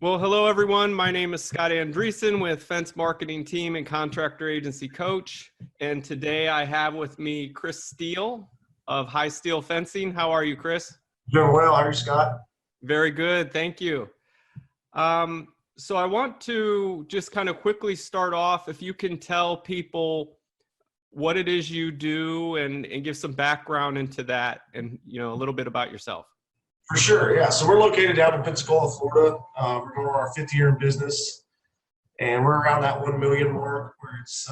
Well, hello everyone. My name is Scott Andreessen with Fence Marketing Team and Contractor Agency Coach. And today I have with me Chris Steele of High Steel Fencing. How are you, Chris? Doing well. How are you, Scott? Very good. Thank you. So I want to just kind of quickly start off, if you can tell people what it is you do and give some background into that and, a little bit about yourself. For sure, yeah. So we're located down in Pensacola, Florida. We're going on our 5th year in business, and we're around that 1 million mark where it's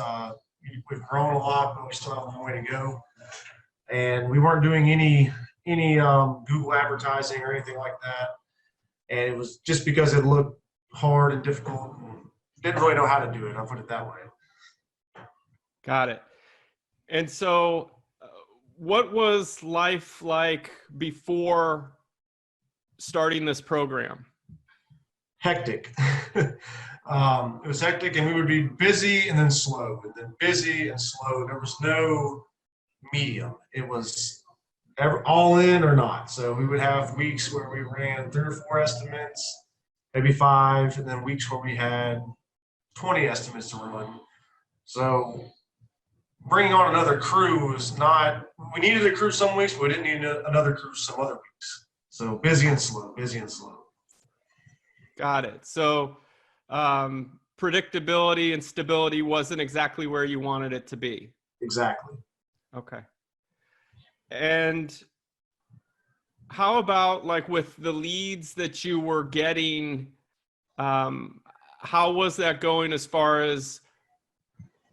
we've grown a lot, but we still have a long way to go. And we weren't doing any Google advertising or anything like that, and it was just because it looked hard and difficult, and didn't really know how to do it. I'll put it that way. Got it. And so, what was life like before starting this program? Hectic. It was hectic, and we would be busy and then slow, and then busy and slow. There was no medium. It was all in or not. So we would have weeks where we ran 3 or 4 estimates, maybe 5, and then weeks where we had 20 estimates to run. So bringing on another crew was not, we needed a crew some weeks, but we didn't need another crew some other weeks. So busy and slow, busy and slow. Got it. So predictability and stability wasn't exactly where you wanted it to be. Exactly. Okay. And how about like with the leads that you were getting, how was that going as far as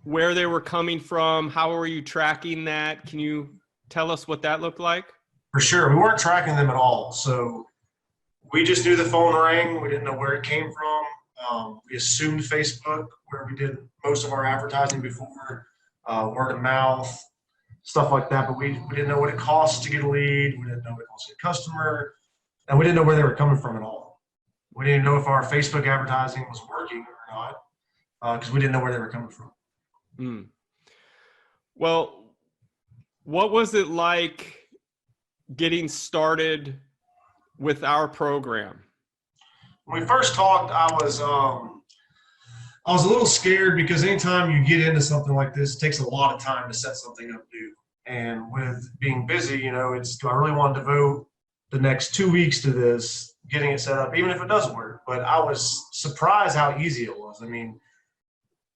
where they were coming from? How were you tracking that? Can you tell us what that looked like? For sure. We weren't tracking them at all. So we just knew the phone rang. We didn't know where it came from. We assumed Facebook, where we did most of our advertising before, word of mouth, stuff like that. But we didn't know what it costs to get a lead. We didn't know what it costs to get a customer. And we didn't know where they were coming from at all. We didn't know if our Facebook advertising was working or not, because we didn't know where they were coming from. Well, what was it like getting started with our program? When we first talked, I was a little scared because anytime you get into something like this, it takes a lot of time to set something up new. And with being busy, do I really want to devote the next 2 weeks to this, getting it set up, even if it doesn't work? But I was surprised how easy it was. I mean,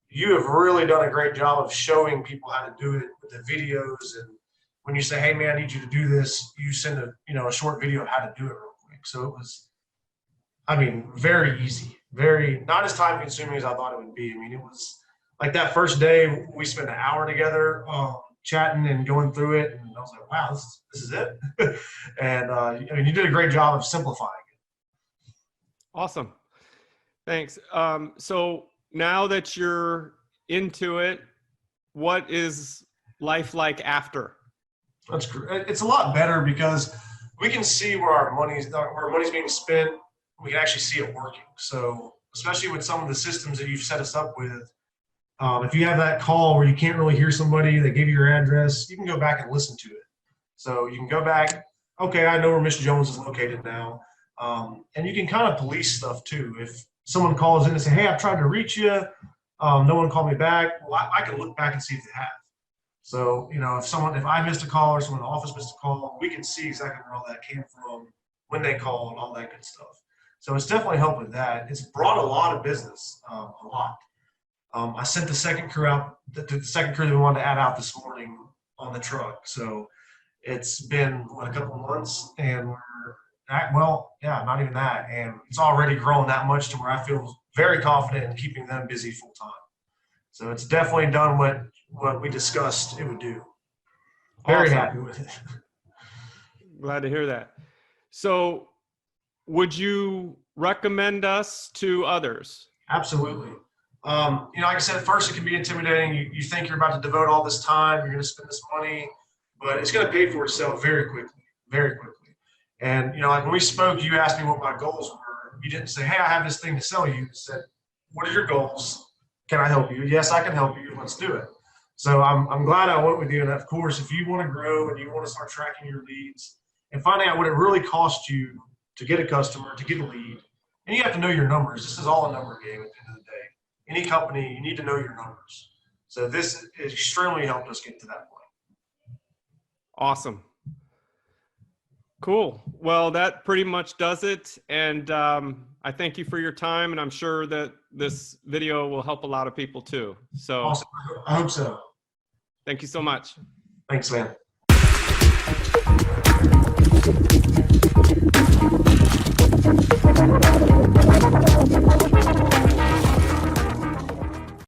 you have really done a great job of showing people how to do it with the videos. And when you say, hey man, I need you to do this, you send a short video of how to do it real quick. So it was, very easy, very, not as time consuming as I thought it would be. It was like that first day we spent an hour together chatting and going through it. And I was like, wow, this is it. And you did a great job of simplifying it. Awesome. Thanks. So now that you're into it, what is life like after? That's great. It's a lot better because we can see where money's being spent. We can actually see it working. So especially with some of the systems that you've set us up with, if you have that call where you can't really hear somebody, they give you your address, you can go back and listen to it. So you can go back, okay, I know where Miss Jones is located now. And you can kind of police stuff too. If someone calls in and say, hey, I've tried to reach you, no one called me back, well, I can look back and see if they have. So, if I missed a call or someone in the office missed a call, we can see exactly where all that came from, when they called, all that good stuff. So it's definitely helped with that. It's brought a lot of business, a lot. I sent the second crew out, the second crew that we wanted to add out this morning on the truck. So it's been, a couple of months, and not even that. And it's already grown that much to where I feel very confident in keeping them busy full time. So it's definitely done what we discussed it would do. Very Awesome. happy with it. Glad to hear that. So would you recommend us to others? Absolutely. Like I said, at first it can be intimidating. You think you're about to devote all this time, you're going to spend this money, but it's going to pay for itself very quickly, very quickly. And, like when we spoke, you asked me what my goals were. You didn't say, hey, I have this thing to sell you. You said, what are your goals? Can I help you? Yes, I can help you. Let's do it. So I'm glad I went with you. And of course, if you want to grow and you want to start tracking your leads and finding out what it really costs you to get a customer, to get a lead, And you have to know your numbers. This is all a number game at the end of the day. Any company, you need to know your numbers. So this extremely helped us get to that point. Awesome. Cool. Well, that pretty much does it. And I thank you for your time, and I'm sure that this video will help a lot of people too. So Awesome. I hope so. thank you so much. Thanks, man.